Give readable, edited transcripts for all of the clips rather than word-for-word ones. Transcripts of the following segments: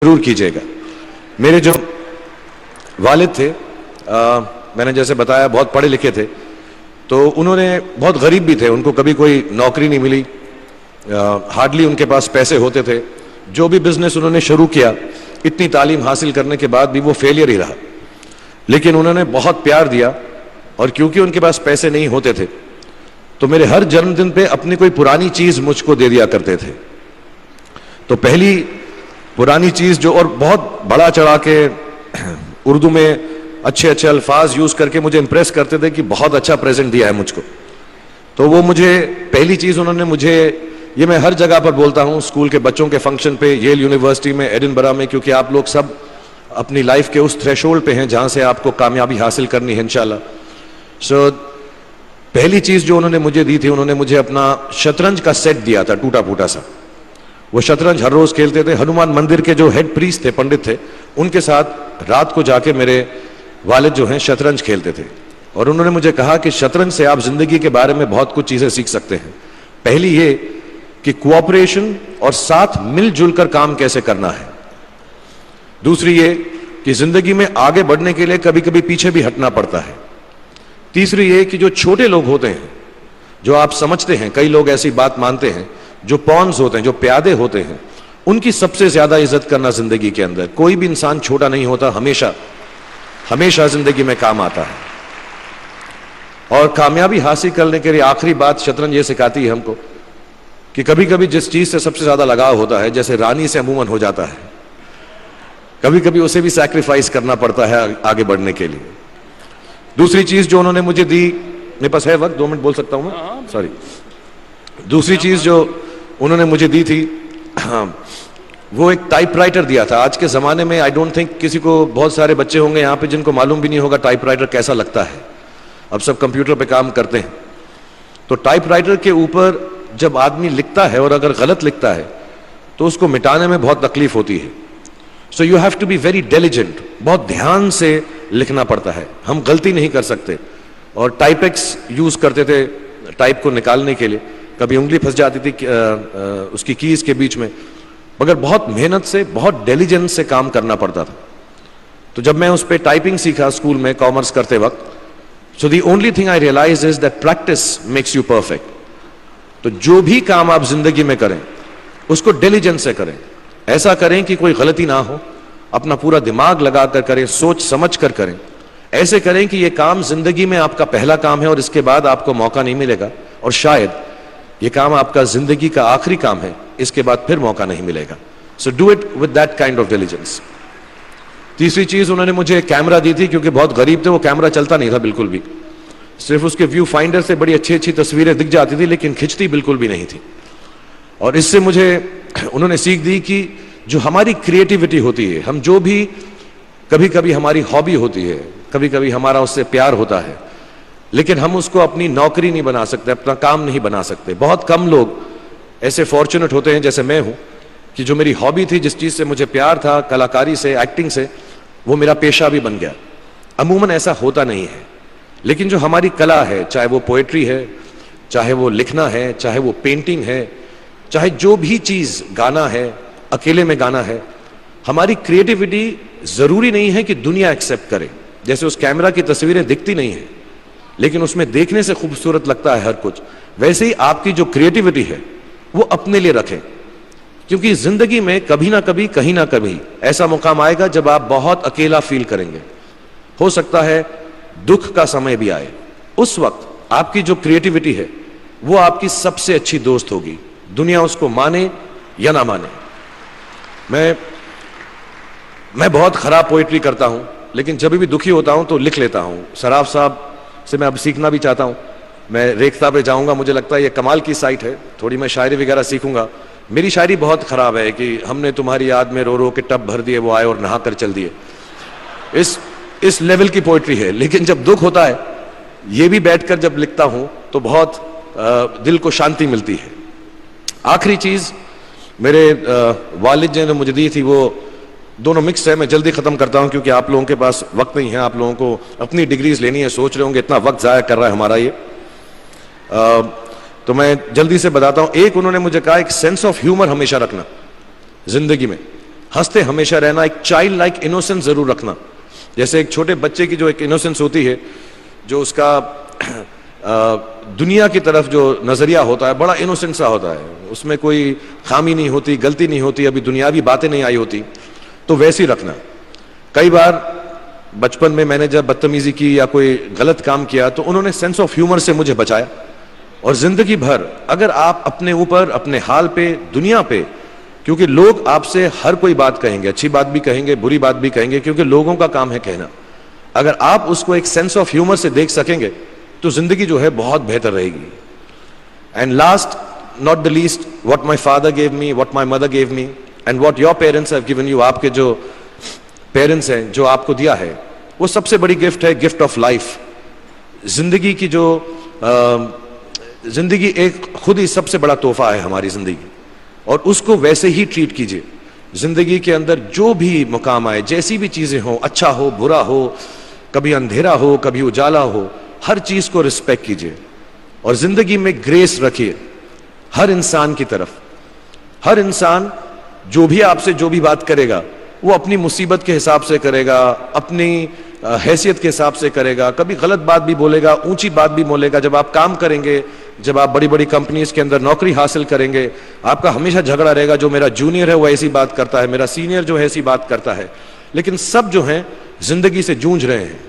जरूर कीजिएगा। मेरे जो वालिद थे, मैंने जैसे बताया बहुत पढ़े लिखे थे, तो उन्होंने बहुत गरीब भी थे, उनको कभी कोई नौकरी नहीं मिली, हार्डली उनके पास पैसे होते थे। जो भी बिजनेस उन्होंने शुरू किया, इतनी तालीम हासिल करने के बाद भी वो फेलियर ही रहा। लेकिन उन्होंने बहुत प्यार दिया, और क्योंकि उनके पास पैसे नहीं होते थे तो मेरे हर जन्मदिन पे अपनी कोई पुरानी चीज मुझको दे दिया करते थे। तो पहली पुरानी चीज जो, और बहुत बड़ा चढ़ा के उर्दू में अच्छे अच्छे अल्फाज यूज करके मुझे इंप्रेस करते थे कि बहुत अच्छा प्रेजेंट दिया है मुझको। तो वो मुझे पहली चीज उन्होंने मुझे, ये मैं हर जगह पर बोलता हूं, स्कूल के बच्चों के फंक्शन पे, येल यूनिवर्सिटी में, एडिनबरा में, क्योंकि आप लोग सब अपनी लाइफ के उस थ्रेशोल्ड पे हैं जहां से आपको कामयाबी हासिल करनी है इंशाल्लाह। सो पहली चीज जो उन्होंने मुझे दी थी, उन्होंने मुझे अपना शतरंज का सेट दिया था, टूटा फूटा सा। वो शतरंज हर रोज खेलते थे। हनुमान मंदिर के जो हेड प्रीस्ट थे, पंडित थे, उनके साथ रात को जाके मेरे वालिद जो हैं शतरंज खेलते थे। और उन्होंने मुझे कहा कि शतरंज से आप जिंदगी के बारे में बहुत कुछ चीजें सीख सकते हैं। पहली ये कि कोऑपरेशन और साथ मिलजुल कर काम कैसे करना है। दूसरी ये कि जिंदगी में आगे बढ़ने के लिए कभी कभी पीछे भी हटना पड़ता है। तीसरी ये कि जो छोटे लोग होते हैं, जो आप समझते हैं, कई लोग ऐसी बात मानते हैं, जो पॉन्स होते हैं, जो प्यादे होते हैं, उनकी सबसे ज्यादा इज्जत करना जिंदगी के अंदर। कोई भी इंसान छोटा नहीं होता, हमेशा हमेशा जिंदगी में काम आता है। और कामयाबी हासिल करने के लिए आखिरी बात शतरंज ये सिखाती है हमको कि कभी कभी जिस चीज से सबसे ज्यादा लगाव होता है, जैसे रानी से अमूमन हो जाता है, कभी कभी उसे भी सैक्रिफाइस करना पड़ता है आगे बढ़ने के लिए। दूसरी चीज जो उन्होंने मुझे दी, मेरे पास है वक्त, 2 मिनट बोल सकता हूं मैं, सॉरी। दूसरी चीज जो उन्होंने मुझे दी थी, वो एक टाइपराइटर दिया था। आज के जमाने में आई डोंट थिंक किसी को, बहुत सारे बच्चे होंगे यहाँ पे जिनको मालूम भी नहीं होगा टाइपराइटर कैसा लगता है। अब सब कंप्यूटर पे काम करते हैं। तो टाइपराइटर के ऊपर जब आदमी लिखता है और अगर गलत लिखता है तो उसको मिटाने में बहुत तकलीफ होती है। So you have to be very diligent, बहुत ध्यान से लिखना पड़ता है। हम गलती नहीं कर सकते। और टाइपेक्स यूज करते थे टाइप को निकालने के लिए, कभी उंगली फंस जाती थी उसकी कीज के बीच में, मगर बहुत मेहनत से, बहुत डिलिजेंस से काम करना पड़ता था। तो जब मैं उस पर टाइपिंग सीखा स्कूल में कॉमर्स करते वक्त, so the only thing I realise is that practice makes you perfect. तो जो भी काम आप जिंदगी में करें उसको डिलिजेंस से करें, ऐसा करें कि कोई गलती ना हो, अपना पूरा दिमाग लगाकर करें, सोच समझ कर करें। ऐसे करें कि यह काम जिंदगी में आपका पहला काम है और इसके बाद आपको मौका नहीं मिलेगा, और शायद यह काम आपका जिंदगी का आखिरी काम है, इसके बाद फिर मौका नहीं मिलेगा। So do it with that kind of diligence. तीसरी चीज उन्होंने मुझे कैमरा दी थी, क्योंकि बहुत गरीब थे, वो कैमरा चलता नहीं था बिल्कुल भी, सिर्फ उसके व्यू फाइंडर से बड़ी अच्छी अच्छी तस्वीरें दिख जाती थी, लेकिन खिंचती बिल्कुल भी नहीं थी। और इससे मुझे उन्होंने सीख दी कि जो हमारी क्रिएटिविटी होती है, हम जो भी, कभी कभी हमारी हॉबी होती है, कभी कभी हमारा उससे प्यार होता है, लेकिन हम उसको अपनी नौकरी नहीं बना सकते, अपना काम नहीं बना सकते। बहुत कम लोग ऐसे फॉर्चुनेट होते हैं जैसे मैं हूं कि जो मेरी हॉबी थी, जिस चीज से मुझे प्यार था, कलाकारी से, एक्टिंग से, वो मेरा पेशा भी बन गया। अमूमन ऐसा होता नहीं है। लेकिन जो हमारी कला है, चाहे वो पोएट्री है, चाहे वो लिखना है, चाहे वो पेंटिंग है, चाहे जो भी चीज, गाना है, अकेले में गाना है, हमारी क्रिएटिविटी जरूरी नहीं है कि दुनिया एक्सेप्ट करे। जैसे उस कैमरा की तस्वीरें दिखती नहीं है, लेकिन उसमें देखने से खूबसूरत लगता है हर कुछ, वैसे ही आपकी जो क्रिएटिविटी है वो अपने लिए रखें। क्योंकि जिंदगी में कभी ना कभी, कहीं ना कभी ऐसा मुकाम आएगा जब आप बहुत अकेला फील करेंगे। हो सकता है दुख का समय भी आए, उस वक्त आपकी जो क्रिएटिविटी है वो आपकी सबसे अच्छी दोस्त होगी, दुनिया उसको माने या ना माने। मैं बहुत खराब पोएट्री करता हूं, लेकिन जब भी दुखी होता हूं तो लिख लेता हूं। सराफ साहब से मैं अब सीखना भी चाहता हूं। मैं रेखता पे जाऊंगा, मुझे लगता है ये कमाल की साइट है, थोड़ी मैं शायरी वगैरह सीखूंगा। मेरी शायरी बहुत खराब है कि हमने तुम्हारी याद में रो रो के टब भर दिए, वो आए और नहा कर चल दिए। इस लेवल की पोएट्री है। लेकिन जब दुख होता है, ये भी बैठकर जब लिखता हूं तो बहुत दिल को शांति मिलती है। आखिरी चीज मेरे वालिद जी ने मुझे दी थी, वो दोनों मिक्स है, मैं जल्दी खत्म करता हूं क्योंकि आप लोगों के पास वक्त नहीं है, आप लोगों को अपनी डिग्रीज लेनी है, सोच रहे होंगे इतना वक्त जाया कर रहा है हमारा ये। तो मैं जल्दी से बताता हूं। एक, उन्होंने मुझे कहा एक सेंस ऑफ ह्यूमर हमेशा रखना जिंदगी में। हंसते हमेशा रहना, एक चाइल्ड लाइक इनोसेंस जरूर रखना। जैसे एक छोटे बच्चे की जो एक इनोसेंस होती है, जो उसका दुनिया की तरफ जो नजरिया होता है बड़ा इनोसेंट सा होता है, उसमें कोई खामी नहीं होती, गलती नहीं होती, अभी दुनियावी बातें नहीं आई होती, तो वैसे ही रखना। कई बार बचपन में मैंने जब बदतमीजी की या कोई गलत काम किया तो उन्होंने सेंस ऑफ ह्यूमर से मुझे बचाया। और जिंदगी भर अगर आप अपने ऊपर, अपने हाल पे, दुनिया पे, क्योंकि लोग आपसे हर कोई बात कहेंगे, अच्छी बात भी कहेंगे, बुरी बात भी कहेंगे, क्योंकि लोगों का काम है कहना। अगर आप उसको एक सेंस ऑफ ह्यूमर से देख सकेंगे तो जिंदगी जो है बहुत बेहतर रहेगी। And last not the least, what my father gave me, what my mother gave me and what your parents have given you, आपके जो पेरेंट्स हैं जो आपको दिया है, वो सबसे बड़ी गिफ्ट है, गिफ्ट ऑफ लाइफ। जिंदगी की जो जिंदगी एक खुद ही सबसे बड़ा तोहफा है हमारी जिंदगी, और उसको वैसे ही ट्रीट कीजिए। जिंदगी के अंदर जो भी मुकाम आए, जैसी भी चीजें हो, अच्छा हो बुरा हो, कभी अंधेरा हो कभी उजाला हो, हर चीज को रिस्पेक्ट कीजिए और जिंदगी में ग्रेस रखिए हर इंसान की तरफ। हर इंसान जो भी आपसे जो भी बात करेगा वो अपनी मुसीबत के हिसाब से करेगा, अपनी हैसियत के हिसाब से करेगा, कभी गलत बात भी बोलेगा, ऊंची बात भी बोलेगा। जब आप काम करेंगे, जब आप बड़ी बड़ी कंपनीज के अंदर नौकरी हासिल करेंगे, आपका हमेशा झगड़ा रहेगा, जो मेरा जूनियर है वो ऐसी बात करता है, मेरा सीनियर जो है ऐसी बात करता है। लेकिन सब जो हैं जिंदगी से जूझ रहे हैं,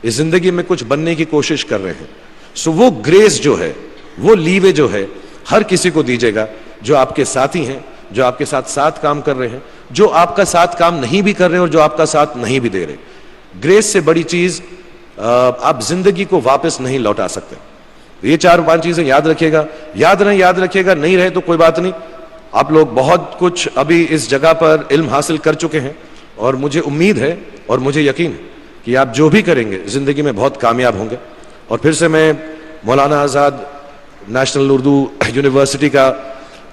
इस जिंदगी में कुछ बनने की कोशिश कर रहे हैं। सो वो ग्रेस जो है, वो लीवे जो है, हर किसी को दीजिएगा जो आपके साथी हैं, जो आपके साथ साथ काम कर रहे हैं, जो आपका साथ काम नहीं भी कर रहे और जो आपका साथ नहीं भी दे रहे। ग्रेस से बड़ी चीज आप जिंदगी को वापस नहीं लौटा सकते। ये 4-5 चीजें याद रखिएगा। याद रखिएगा, नहीं रहे तो कोई बात नहीं। आप लोग बहुत कुछ अभी इस जगह पर इल्म हासिल कर चुके हैं और मुझे उम्मीद है और मुझे यकीन है कि आप जो भी करेंगे जिंदगी में बहुत कामयाब होंगे। और फिर से मैं मौलाना आज़ाद नेशनल उर्दू यूनिवर्सिटी का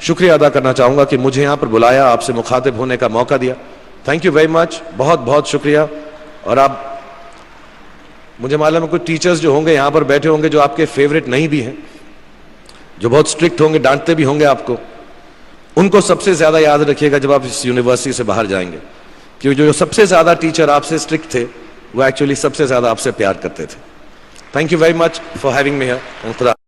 शुक्रिया अदा करना चाहूंगा कि मुझे यहां पर बुलाया, आपसे मुखातिब होने का मौका दिया। थैंक यू वेरी मच, बहुत बहुत शुक्रिया। और आप, मुझे मालूम है कुछ टीचर्स जो होंगे यहां पर बैठे होंगे जो आपके फेवरेट नहीं भी हैं, जो बहुत स्ट्रिक्ट होंगे, डांटते भी होंगे आपको, उनको सबसे ज्यादा याद रखिएगा जब आप इस यूनिवर्सिटी से बाहर जाएंगे, क्योंकि जो सबसे ज्यादा टीचर आपसे स्ट्रिक्ट थे वो एक्चुअली सबसे ज्यादा आपसे प्यार करते थे। Thank you very much for having me here.